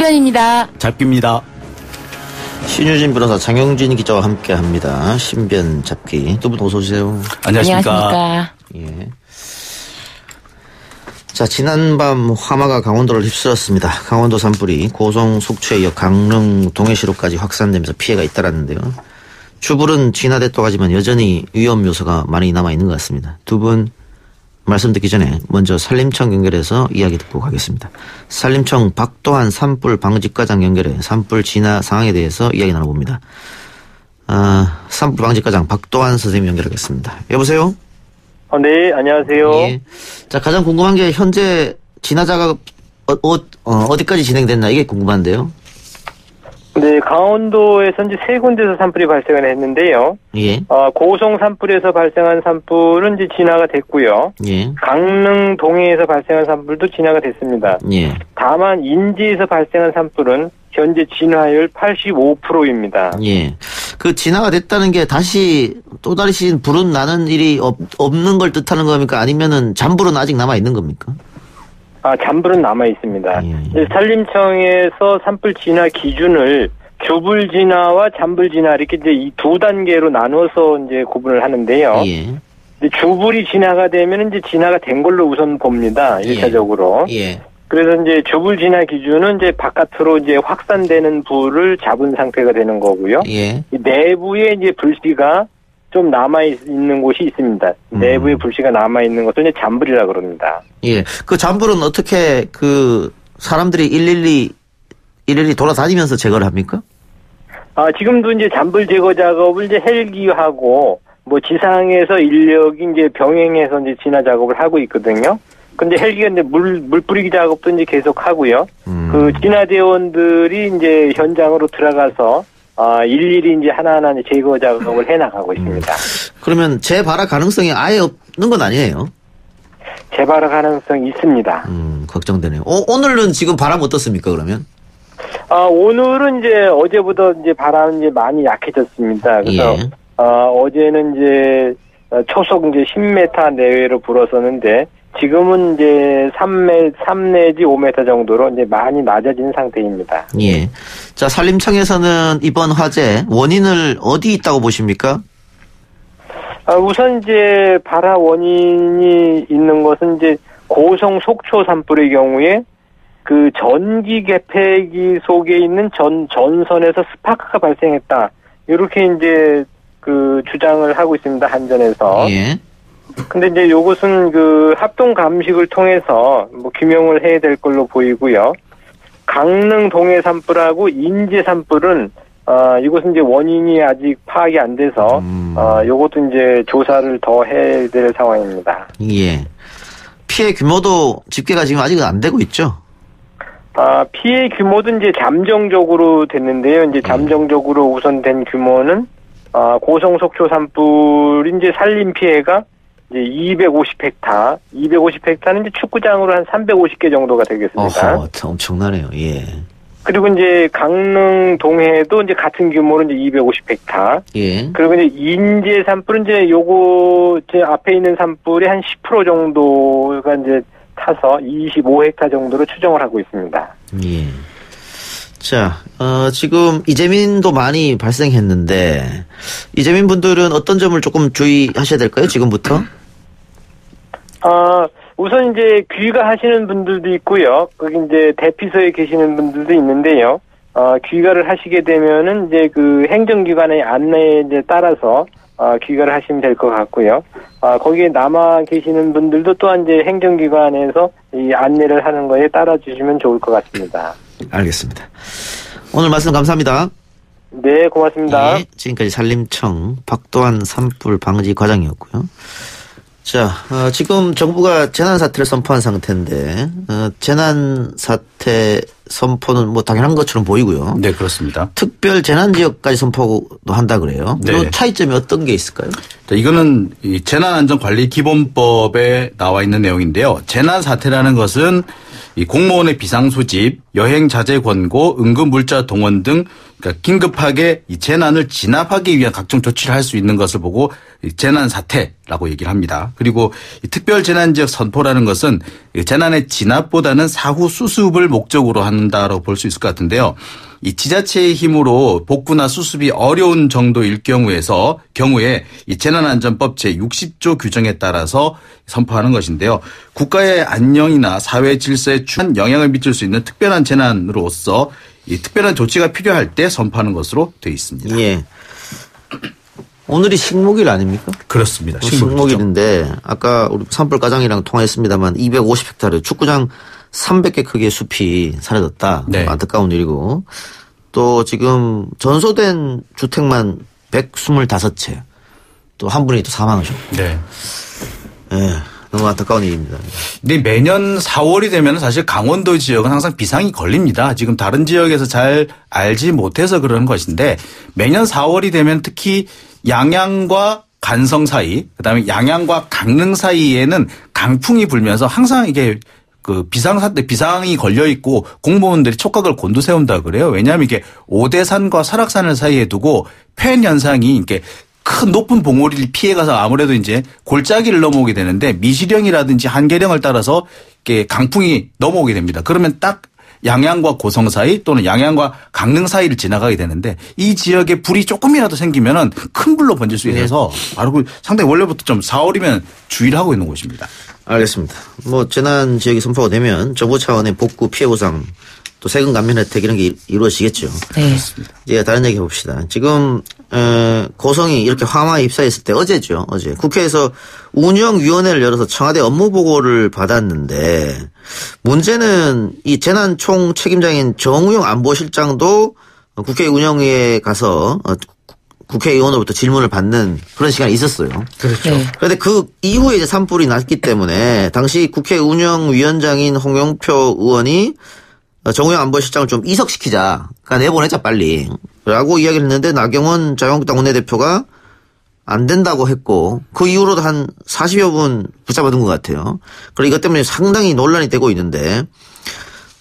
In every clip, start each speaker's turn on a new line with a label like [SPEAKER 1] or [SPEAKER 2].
[SPEAKER 1] 신변입니다.
[SPEAKER 2] 잡기입니다.
[SPEAKER 3] 신유진 변호사, 장영진 기자와 함께합니다. 신변 잡기. 두 분 어서 오세요.
[SPEAKER 2] 안녕하십니까.
[SPEAKER 3] 예. 자, 지난밤 화마가 강원도를 휩쓸었습니다. 강원도 산불이 고성, 속초에 이어 강릉, 동해시로까지 확산되면서 피해가 잇따랐는데요. 추불은 진화됐다고 하지만 여전히 위험 요소가 많이 남아있는 것 같습니다. 두 분 말씀 듣기 전에 먼저 산림청 연결해서 이야기 듣고 가겠습니다. 산림청 박도환 산불 방지과장 연결해 산불 진화 상황에 대해서 이야기 나눠봅니다. 산불 방지과장 박도환 선생님 연결하겠습니다. 여보세요?
[SPEAKER 4] 네, 안녕하세요.
[SPEAKER 3] 예. 자, 가장 궁금한 게 현재 진화 작업 어디까지 진행됐나 이게 궁금한데요.
[SPEAKER 4] 네, 강원도에서 이제 세 군데서 산불이 발생을 했는데요.
[SPEAKER 3] 예.
[SPEAKER 4] 고성 산불에서 발생한 산불은 이제 진화가 됐고요.
[SPEAKER 3] 예.
[SPEAKER 4] 강릉 동해에서 발생한 산불도 진화가 됐습니다.
[SPEAKER 3] 예.
[SPEAKER 4] 다만 인제에서 발생한 산불은 현재 진화율 85%입니다.
[SPEAKER 3] 예. 그 진화가 됐다는 게 다시 또 다시 불은 나는 일이 없는 걸 뜻하는 겁니까? 아니면은 잔불은 아직 남아 있는 겁니까?
[SPEAKER 4] 잔불은 남아 있습니다.
[SPEAKER 3] 예.
[SPEAKER 4] 산림청에서 산불 진화 기준을 주불 진화와 잔불 진화 이렇게 이제 이 두 단계로 나눠서 이제 구분을 하는데요.
[SPEAKER 3] 예.
[SPEAKER 4] 주불이 진화가 되면 이제 진화가 된 걸로 우선 봅니다. 1차적으로.
[SPEAKER 3] 예.
[SPEAKER 4] 그래서 이제 주불 진화 기준은 이제 바깥으로 이제 확산되는 불을 잡은 상태가 되는 거고요.
[SPEAKER 3] 예.
[SPEAKER 4] 이 내부에 이제 불씨가 좀 남아있는 곳이 있습니다. 내부에 불씨가 남아있는 것을 이제 잔불이라고 그럽니다.
[SPEAKER 3] 예. 그 잔불은 어떻게 그 사람들이 일일이 돌아다니면서 제거를 합니까?
[SPEAKER 4] 지금도 이제 잔불 제거 작업을 이제 헬기하고 뭐 지상에서 인력이 이제 병행해서 이제 진화 작업을 하고 있거든요. 근데 헬기가 이제 물 뿌리기 작업도 이제 계속 하고요. 그 진화대원들이 이제 현장으로 들어가서 일일이 이제 하나하나 이제 제거 작업을 해나가고 있습니다.
[SPEAKER 3] 그러면 재발화 가능성이 아예 없는 건 아니에요?
[SPEAKER 4] 재발화 가능성이 있습니다.
[SPEAKER 3] 걱정되네요. 오늘은 지금 바람 어떻습니까, 그러면?
[SPEAKER 4] 오늘은 이제 어제보다 이제 바람이 이제 많이 약해졌습니다. 그래서,
[SPEAKER 3] 예.
[SPEAKER 4] 어제는 이제 초속 이제 10m 내외로 불었었는데, 지금은 이제 3 내지 5m 정도로 이제 많이 낮아진 상태입니다.
[SPEAKER 3] 예. 자, 산림청에서는 이번 화재 원인을 어디 있다고 보십니까?
[SPEAKER 4] 우선 이제 발화 원인이 있는 것은 이제 고성 속초 산불의 경우에 그 전기 개폐기 속에 있는 전선에서 스파크가 발생했다. 이렇게 이제 그 주장을 하고 있습니다. 한전에서.
[SPEAKER 3] 예.
[SPEAKER 4] 근데 이제 요것은 그 합동 감식을 통해서 뭐 규명을 해야 될 걸로 보이고요. 강릉 동해 산불하고 인제 산불은 이것은 이제 원인이 아직 파악이 안 돼서 요것도 이제 조사를 더 해야 될 상황입니다.
[SPEAKER 3] 예. 피해 규모도 집계가 지금 아직은 안 되고 있죠?
[SPEAKER 4] 피해 규모도 이제 잠정적으로 됐는데요. 이제 잠정적으로 우선된 규모는 고성 속초 산불 이제 산림 피해가 이제 250헥타, 250헥타는 이제 축구장으로 한 350개 정도가 되겠습니다.
[SPEAKER 3] 엄청나네요. 예.
[SPEAKER 4] 그리고 이제 강릉 동해도 이제 같은 규모로 이제 250헥타.
[SPEAKER 3] 예.
[SPEAKER 4] 그리고 이제 인제 산불은 이제 요거 제 앞에 있는 산불의 한 10% 정도가 이제 타서 25헥타 정도로 추정을 하고 있습니다.
[SPEAKER 3] 예. 자, 지금 이재민도 많이 발생했는데 이재민 분들은 어떤 점을 조금 주의하셔야 될까요? 지금부터?
[SPEAKER 4] 우선 이제 귀가하시는 분들도 있고요. 거기 이제 대피소에 계시는 분들도 있는데요. 귀가를 하시게 되면은 이제 그 행정기관의 안내에 이제 따라서 귀가를 하시면 될 것 같고요. 거기에 남아 계시는 분들도 또한 이제 행정기관에서 이 안내를 하는 거에 따라 주시면 좋을 것 같습니다.
[SPEAKER 3] 알겠습니다. 오늘 말씀 감사합니다.
[SPEAKER 4] 네, 고맙습니다.
[SPEAKER 3] 예, 지금까지 산림청 박도환 산불 방지 과장이었고요. 자, 지금 정부가 재난사태를 선포한 상태인데, 재난사태 선포는 뭐 당연한 것처럼 보이고요.
[SPEAKER 2] 네, 그렇습니다.
[SPEAKER 3] 특별 재난지역까지 선포도 한다 그래요.
[SPEAKER 2] 네.
[SPEAKER 3] 이 차이점이 어떤 게 있을까요?
[SPEAKER 2] 자, 이거는 이 재난안전관리기본법에 나와 있는 내용인데요. 재난사태라는 것은 이 공무원의 비상소집, 여행자제 권고, 응급물자 동원 등 그러니까 긴급하게 이 재난을 진압하기 위한 각종 조치를 할 수 있는 것을 보고 재난 사태라고 얘기를 합니다. 그리고 이 특별재난지역 선포라는 것은 재난의 진압보다는 사후 수습을 목적으로 한다라고 볼 수 있을 것 같은데요. 이 지자체의 힘으로 복구나 수습이 어려운 정도일 경우에 이 재난안전법 제60조 규정에 따라서 선포하는 것인데요. 국가의 안녕이나 사회 질서에 중요한 영향을 미칠 수 있는 특별한 재난으로서 이 특별한 조치가 필요할 때 선포하는 것으로 되어 있습니다.
[SPEAKER 3] 예. 오늘이 식목일 아닙니까?
[SPEAKER 2] 그렇습니다.
[SPEAKER 3] 식목일인데 아까 우리 산불 과장이랑 통화했습니다만 250헥타르 축구장 300개 크기의 숲이 사라졌다.
[SPEAKER 2] 네.
[SPEAKER 3] 안타까운 일이고 또 지금 전소된 주택만 125채 또 한 분이 또 사망하셨고.
[SPEAKER 2] 네.
[SPEAKER 3] 예. 너무 안타까운 일입니다.
[SPEAKER 2] 근데 매년 4월이 되면 사실 강원도 지역은 항상 비상이 걸립니다. 지금 다른 지역에서 잘 알지 못해서 그러는 것인데 매년 4월이 되면 특히 양양과 간성 사이, 그다음에 양양과 강릉 사이에는 강풍이 불면서 항상 이게 그 비상이 걸려 있고 공무원들이 촉각을 곤두세운다 그래요. 왜냐하면 이게 오대산과 설악산을 사이에 두고 팬 현상이 이렇게 큰 높은 봉우리를 피해가서 아무래도 이제 골짜기를 넘어오게 되는데 미시령이라든지 한계령을 따라서 이렇게 강풍이 넘어오게 됩니다. 그러면 딱 양양과 고성 사이 또는 양양과 강릉 사이를 지나가게 되는데 이 지역에 불이 조금이라도 생기면은 큰 불로 번질 수 있어서 바로 상당히 원래부터 좀 4월이면 주의를 하고 있는 곳입니다.
[SPEAKER 3] 알겠습니다. 뭐 재난 지역이 선포가 되면 정부 차원의 복구 피해 보상 또 세금 감면 혜택 이런 게 이루어지겠죠.
[SPEAKER 1] 네.
[SPEAKER 3] 이제 다른 얘기 해봅시다. 지금 고성이 이렇게 화마에 입사했을 때 어제죠. 어제 국회에서 운영위원회를 열어서 청와대 업무 보고를 받았는데 문제는 이 재난 총 책임자인 정우영 안보실장도 국회 운영위에 가서 국회의원으로부터 질문을 받는 그런 시간이 있었어요.
[SPEAKER 2] 그렇죠.
[SPEAKER 1] 네.
[SPEAKER 3] 그런데 그 이후에 이제 산불이 났기 때문에 당시 국회 운영위원장인 홍영표 의원이 정우영 안보실장을 좀 이석시키자. 그러니까 내보내자 빨리. 라고 이야기를 했는데 나경원 자유한국당 원내대표가 안 된다고 했고 그 이후로도 한 40여 분 붙잡아둔 것 같아요. 그리고 이것 때문에 상당히 논란이 되고 있는데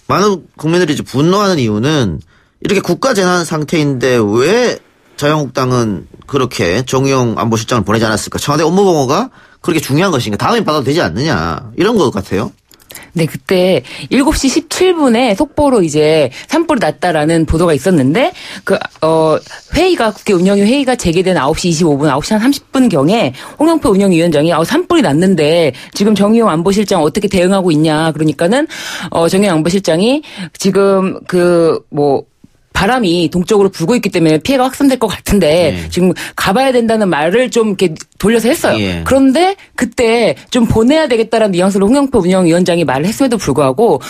[SPEAKER 3] 많은 국민들이 이제 분노하는 이유는 이렇게 국가재난 상태인데 왜 자유한국당은 그렇게 정우영 안보실장을 보내지 않았을까? 청와대 업무보고가 그렇게 중요한 것인가? 다음에 받아도 되지 않느냐? 이런 것 같아요.
[SPEAKER 1] 네, 그때 7시 17분에 속보로 이제 산불이 났다라는 보도가 있었는데, 회의가, 국회 운영위 회의가 재개된 9시 25분, 9시 한 30분경에 홍영표 운영위원장이 산불이 났는데 지금 정의용 안보실장 어떻게 대응하고 있냐. 그러니까는, 정의용 안보실장이 지금 바람이 동쪽으로 불고 있기 때문에 피해가 확산될 것 같은데 지금 가봐야 된다는 말을 좀 이렇게 돌려서 했어요.
[SPEAKER 3] 예. 그런데
[SPEAKER 1] 그때 좀 보내야 되겠다라는 뉘앙스로 홍영표 운영위원장이 말을 했음에도 불구하고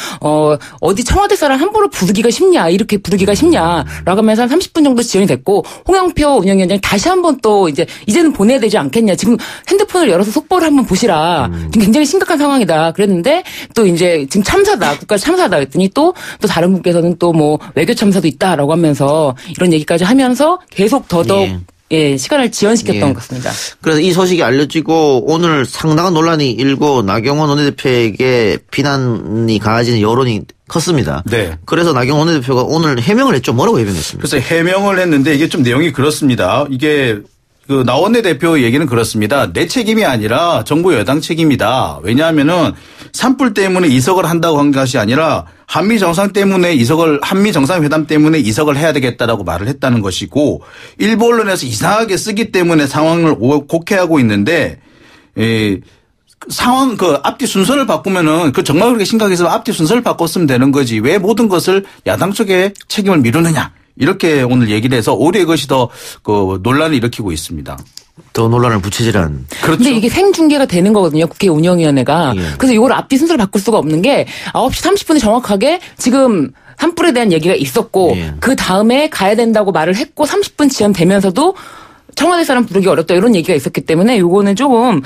[SPEAKER 1] 어디 청와대 사람 함부로 부르기가 쉽냐 이렇게 부르기가 쉽냐라고 하면서 한 30분 정도 지연이 됐고 홍영표 운영위원장이 다시 한번 또 이제는 보내야 되지 않겠냐 지금 핸드폰을 열어서 속보를 한번 보시라 지금 굉장히 심각한 상황이다 그랬는데 또 이제 지금 참사다 국가 참사다 그랬더니 또 다른 분께서는 또 뭐 외교 참사도 있다라고 하면서 이런 얘기까지 하면서 계속 더더욱 시간을 지연시켰던 것 같습니다.
[SPEAKER 3] 그래서 이 소식이 알려지고 오늘 상당한 논란이 일고 나경원 원내대표에게 비난이 가해지는 여론이 컸습니다.
[SPEAKER 2] 네.
[SPEAKER 3] 그래서 나경원 원내대표가 오늘 해명을 했죠. 뭐라고 해명했습니까?
[SPEAKER 2] 그래서 해명을 했는데 이게 좀 내용이 그렇습니다. 이게 나 원내대표 얘기는 그렇습니다. 내 책임이 아니라 정부 여당 책임이다. 왜냐하면은 산불 때문에 이석을 한다고 한 것이 아니라 한미 정상회담 때문에 이석을 해야 되겠다라고 말을 했다는 것이고 일부 언론에서 이상하게 쓰기 때문에 상황을 곡해하고 있는데 상황 앞뒤 순서를 바꾸면은 정말 그렇게 심각해서 앞뒤 순서를 바꿨으면 되는 거지 왜 모든 것을 야당 쪽에 책임을 미루느냐 이렇게 오늘 얘기를 해서 오히려 이것이 더 논란을 일으키고 있습니다.
[SPEAKER 3] 더 논란을 부채질한.
[SPEAKER 2] 그렇죠.
[SPEAKER 1] 근데 이게 생중계가 되는 거거든요. 국회 운영위원회가. 그래서 이걸 앞뒤 순서를 바꿀 수가 없는 게 9시 30분에 정확하게 지금 산불에 대한 얘기가 있었고 그 다음에 가야 된다고 말을 했고 30분 지연되면서도 청와대 사람 부르기 어렵다 이런 얘기가 있었기 때문에 요거는 조금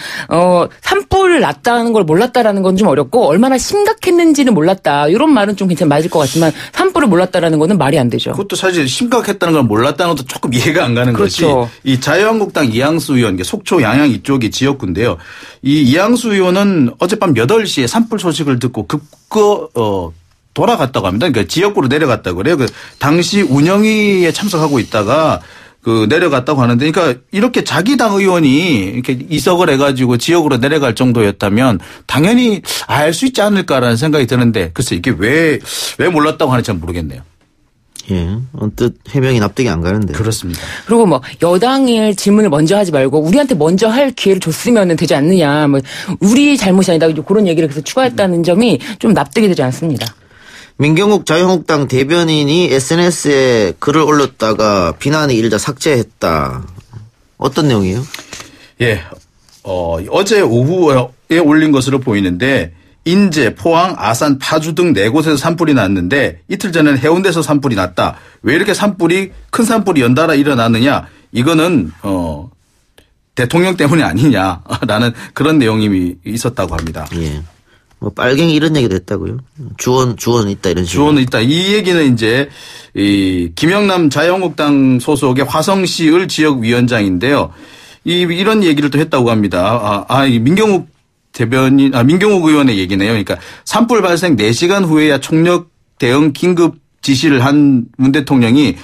[SPEAKER 1] 산불 났다는 걸 몰랐다라는 건 좀 어렵고 얼마나 심각했는지는 몰랐다 이런 말은 좀 괜찮아 맞을 것 같지만 산불을 몰랐다라는 거는 말이 안 되죠.
[SPEAKER 2] 그것도 사실 심각했다는 걸 몰랐다는 것도 조금 이해가 안 가는
[SPEAKER 1] 그렇죠.
[SPEAKER 2] 것이 이 자유한국당 이항수 의원 속초 양양 이쪽이 지역구인데요. 이 이항수 의원은 어젯밤 8시에 산불 소식을 듣고 돌아갔다고 합니다. 그러니까 지역구로 내려갔다고 그래요. 그 당시 운영위에 참석하고 있다가 그 내려갔다고 하는데, 그러니까 이렇게 자기 당 의원이 이렇게 이석을 해가지고 지역으로 내려갈 정도였다면 당연히 알 수 있지 않을까라는 생각이 드는데, 글쎄 이게 왜 몰랐다고 하는지 잘 모르겠네요.
[SPEAKER 3] 예, 언뜻 해명이 납득이 안 가는데.
[SPEAKER 2] 그렇습니다.
[SPEAKER 1] 그리고 뭐 여당의 질문을 먼저 하지 말고 우리한테 먼저 할 기회를 줬으면 되지 않느냐, 뭐 우리 잘못이 아니다, 그런 얘기를 계속 추가했다는 점이 좀 납득이 되지 않습니다.
[SPEAKER 3] 민경욱 자유한국당 대변인이 SNS에 글을 올렸다가 비난의 일자 삭제했다. 어떤 내용이에요?
[SPEAKER 2] 예, 어제 오후에 올린 것으로 보이는데, 인제, 포항, 아산, 파주 등 4곳에서 산불이 났는데 이틀 전에는 해운대에서 산불이 났다. 왜 이렇게 큰 산불이 연달아 일어나느냐? 이거는 대통령 때문이 아니냐라는 그런 내용이 있었다고 합니다.
[SPEAKER 3] 예. 뭐 빨갱이 이런 얘기도 했다고요? 주원 있다 이런 식으로.
[SPEAKER 2] 주원은 있다. 이 얘기는 이제 이 김영남 자유한국당 소속의 화성시 을 지역위원장인데요. 이런 얘기를 또 했다고 합니다. 민경욱 의원의 얘기네요. 그러니까 산불 발생 4시간 후에야 총력 대응 긴급 지시를 한 문 대통령이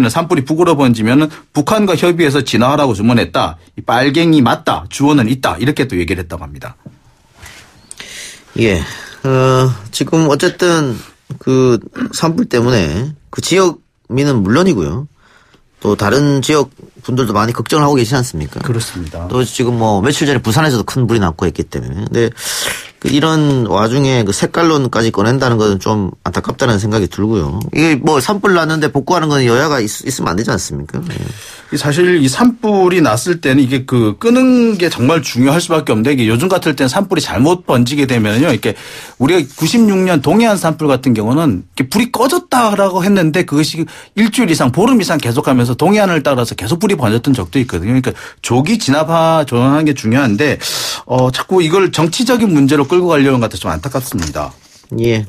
[SPEAKER 2] 산불이 북으로 번지면은 북한과 협의해서 진화하라고 주문했다. 이 빨갱이 맞다. 주원은 있다. 이렇게 또 얘기를 했다고 합니다.
[SPEAKER 3] 예. 지금 어쨌든 그 산불 때문에 그 지역민은 물론이고요. 또 다른 지역 분들도 많이 걱정을 하고 계시지 않습니까?
[SPEAKER 2] 그렇습니다.
[SPEAKER 3] 또 지금 뭐 며칠 전에 부산에서도 큰 불이 났고 했기 때문에. 근데 이런 와중에 그 색깔론까지 꺼낸다는 것은 좀 안타깝다는 생각이 들고요. 이게 뭐 산불 났는데 복구하는 건 여야가 있으면 안 되지 않습니까? 예.
[SPEAKER 2] 사실 이 산불이 났을 때는 이게 끄는 게 정말 중요할 수밖에 없는데, 이게 요즘 같을 때는 산불이 잘못 번지게 되면요. 이렇게 우리가 96년 동해안 산불 같은 경우는 이렇게 불이 꺼졌다라고 했는데 그것이 일주일 이상, 보름 이상 계속하면서 동해안을 따라서 계속 불이 번졌던 적도 있거든요. 그러니까 조기 진압하는 게 중요한데, 자꾸 이걸 정치적인 문제로 끌고 가려는 것 같아서 좀 안타깝습니다.
[SPEAKER 3] 예.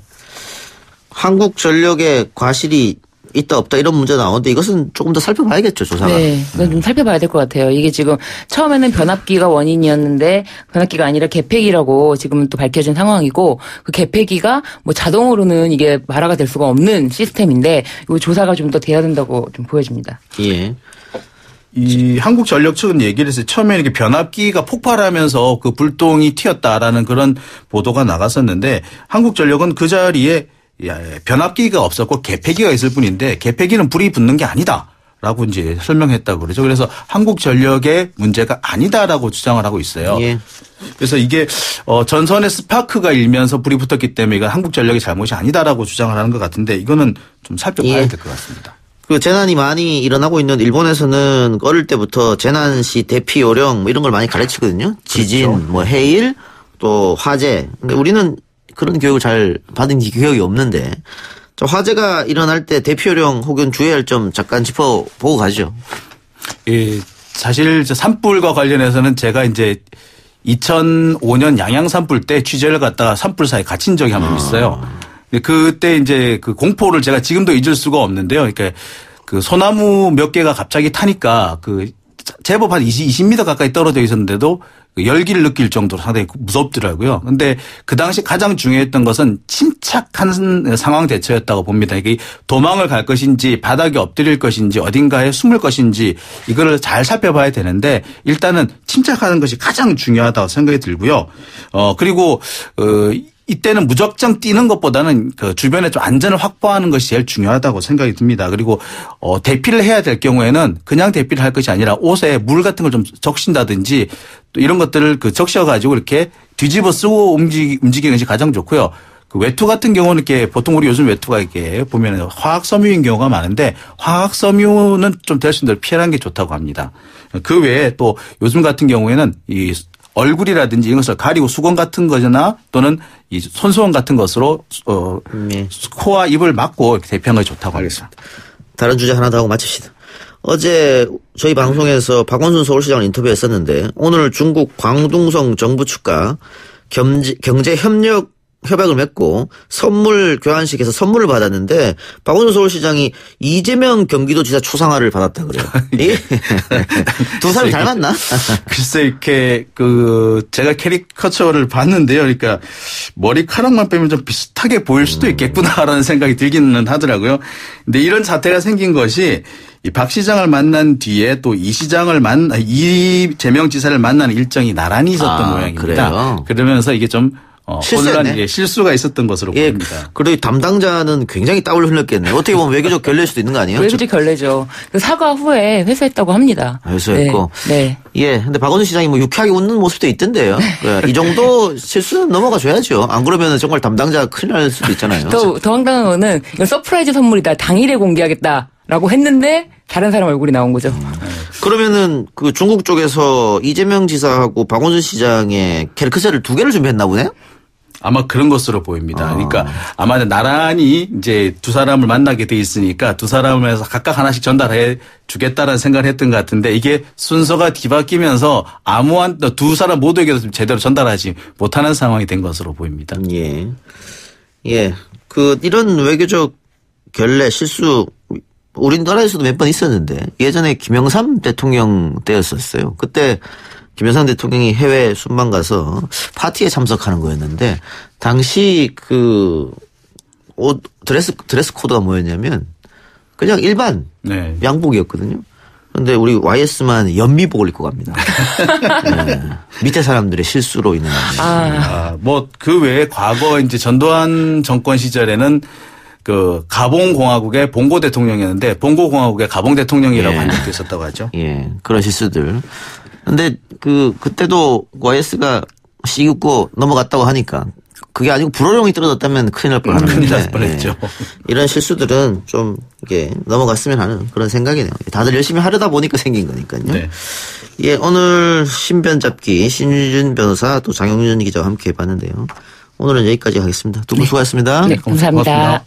[SPEAKER 3] 한국전력의 과실이 있다 없다 이런 문제 나오는데 이것은 조금 더 살펴봐야겠죠, 조사가.
[SPEAKER 1] 네, 이건 좀 살펴봐야 될 것 같아요. 이게 지금 처음에는 변압기가 원인이었는데 변압기가 아니라 개폐기라고 지금은 또 밝혀진 상황이고, 그 개폐기가 뭐 자동으로는 이게 발화가 될 수가 없는 시스템인데 이 조사가 좀 더 돼야 된다고 좀 보여집니다.
[SPEAKER 3] 예.
[SPEAKER 2] 이 한국전력 측은 얘기를 했어요. 처음에 이렇게 변압기가 폭발하면서 그 불똥이 튀었다라는 그런 보도가 나갔었는데, 한국전력은 그 자리에 변압기가 없었고 개폐기가 있을 뿐인데 개폐기는 불이 붙는 게 아니다라고 이제 설명했다고 그러죠. 그래서 한국전력의 문제가 아니다라고 주장을 하고 있어요.
[SPEAKER 3] 예.
[SPEAKER 2] 그래서 이게 전선에 스파크가 일면서 불이 붙었기 때문에 이건 한국전력의 잘못이 아니다라고 주장을 하는 것 같은데, 이거는 좀 살펴봐야 될 것 같습니다.
[SPEAKER 3] 그 재난이 많이 일어나고 있는 일본에서는 어릴 때부터 재난시 대피 요령 뭐 이런 걸 많이 가르치거든요. 지진,
[SPEAKER 2] 그렇죠.
[SPEAKER 3] 뭐 해일, 또 화재. 근데 우리는 그런 교육을 잘 받은 기억이 없는데, 화재가 일어날 때 대피 요령 혹은 주의할 점 잠깐 짚어보고 가죠.
[SPEAKER 2] 예, 사실 산불과 관련해서는 제가 이제 2005년 양양 산불 때 취재를 갔다가 산불사에 갇힌 적이 한 번 있어요. 그때 이제 그 공포를 제가 지금도 잊을 수가 없는데요. 그러니까 그 소나무 몇 개가 갑자기 타니까 그 제법 한 20m 가까이 떨어져 있었는데도 열기를 느낄 정도로 상당히 무섭더라고요. 근데 그 당시 가장 중요했던 것은 침착한 상황 대처였다고 봅니다. 이게 도망을 갈 것인지 바닥에 엎드릴 것인지 어딘가에 숨을 것인지 이거를 잘 살펴봐야 되는데, 일단은 침착하는 것이 가장 중요하다고 생각이 들고요. 그리고 이때는 무작정 뛰는 것보다는 그 주변에 좀 안전을 확보하는 것이 제일 중요하다고 생각이 듭니다. 그리고 대피를 해야 될 경우에는 그냥 대피를 할 것이 아니라 옷에 물 같은 걸 좀 적신다든지 또 이런 것들을 적셔가지고 이렇게 뒤집어 쓰고 움직이는 것이 가장 좋고요. 그 외투 같은 경우는 이렇게 보통 우리 요즘 외투가 이렇게 보면 화학 섬유인 경우가 많은데, 화학 섬유는 좀 될 수 있는 대로 피하는 게 좋다고 합니다. 그 외에 또 요즘 같은 경우에는 이 얼굴이라든지 이런 것을 가리고 수건 같은 거나 또는 이 손수건 같은 것으로 코와 입을 막고 이렇게 대피하는 것이 좋다고 합니다.
[SPEAKER 3] 다른 주제 하나 더 하고 마칩시다. 어제 저희 방송에서 박원순 서울시장을 인터뷰했었는데, 오늘 중국 광둥성 정부 측과 경제 협력 협약을 맺고 선물 교환식에서 선물을 받았는데 박원순 서울시장이 이재명 경기도지사 초상화를 받았다 그래요. 두 사람이 닮았나?
[SPEAKER 2] 글쎄 이렇게 제가 캐리커처를 봤는데요. 그러니까 머리카락만 빼면 좀 비슷하게 보일 수도 있겠구나라는 생각이 들기는 하더라고요. 근데 이런 사태가 생긴 것이 이 박 시장을 만난 뒤에 또 이재명 지사를 만나는 일정이 나란히 있었던 모양입니다.
[SPEAKER 3] 그래요?
[SPEAKER 2] 그러면서 이게 좀
[SPEAKER 3] 실수했네.
[SPEAKER 2] 실수가 있었던 것으로 보입니다.
[SPEAKER 3] 그래도 담당자는 굉장히 땀을 흘렸겠네요. 어떻게 보면 외교적 결례일 수도 있는 거 아니에요?
[SPEAKER 1] 외교적 결례죠. 사과 후에 회수했다고 합니다.
[SPEAKER 3] 회수했고.
[SPEAKER 1] 네.
[SPEAKER 3] 예. 근데 박원순 시장이 뭐 유쾌하게 웃는 모습도 있던데요. 이 정도 실수는 넘어가 줘야죠. 안 그러면 정말 담당자 큰일 날 수도 있잖아요.
[SPEAKER 1] 더 황당한 거는 이건 서프라이즈 선물이다. 당일에 공개하겠다라고 했는데 다른 사람 얼굴이 나온 거죠.
[SPEAKER 3] 그러면은 그 중국 쪽에서 이재명 지사하고 박원순 시장의 캐리커처를 2개를 준비했나 보네요?
[SPEAKER 2] 아마 그런 것으로 보입니다. 그러니까 아마 나란히 이제 두 사람을 만나게 돼 있으니까 두 사람에서 각각 하나씩 전달해 주겠다라는 생각을 했던 것 같은데 이게 순서가 뒤바뀌면서 두 사람 모두에게도 제대로 전달하지 못하는 상황이 된 것으로 보입니다.
[SPEAKER 3] 예. 예. 이런 외교적 결례, 실수 우리나라에서도 몇 번 있었는데 예전에 김영삼 대통령 때였었어요. 그때 김영삼 대통령이 해외 순방 가서 파티에 참석하는 거였는데 당시 드레스 코드가 뭐였냐면 그냥 일반 양복이었거든요. 그런데 우리 YS만 연미복을 입고 갑니다. 네. 밑에 사람들의 실수로 인해.
[SPEAKER 2] 뭐 그 외에 과거 이제 전두환 정권 시절에는 가봉공화국의 봉고 대통령이었는데 봉고공화국의 가봉 대통령이라고 한 적도 있었다고 하죠.
[SPEAKER 3] 예, 그런 실수들. 근데 그때도 YS가 씩 웃고 넘어갔다고 하니까 그게 아니고 불호령이 떨어졌다면 큰일 날 뻔했는데.
[SPEAKER 2] 큰일 날 뻔했죠.
[SPEAKER 3] 이런 실수들은 좀 이게 넘어갔으면 하는 그런 생각이네요. 다들 열심히 하려다 보니까 생긴 거니까요.
[SPEAKER 2] 네.
[SPEAKER 3] 예, 오늘 신변 잡기 신유준 변호사 또 장영준 기자와 함께 해봤는데요. 오늘은 여기까지 하겠습니다. 두 분 수고하셨습니다.
[SPEAKER 1] 네, 감사합니다.
[SPEAKER 2] 고맙습니다.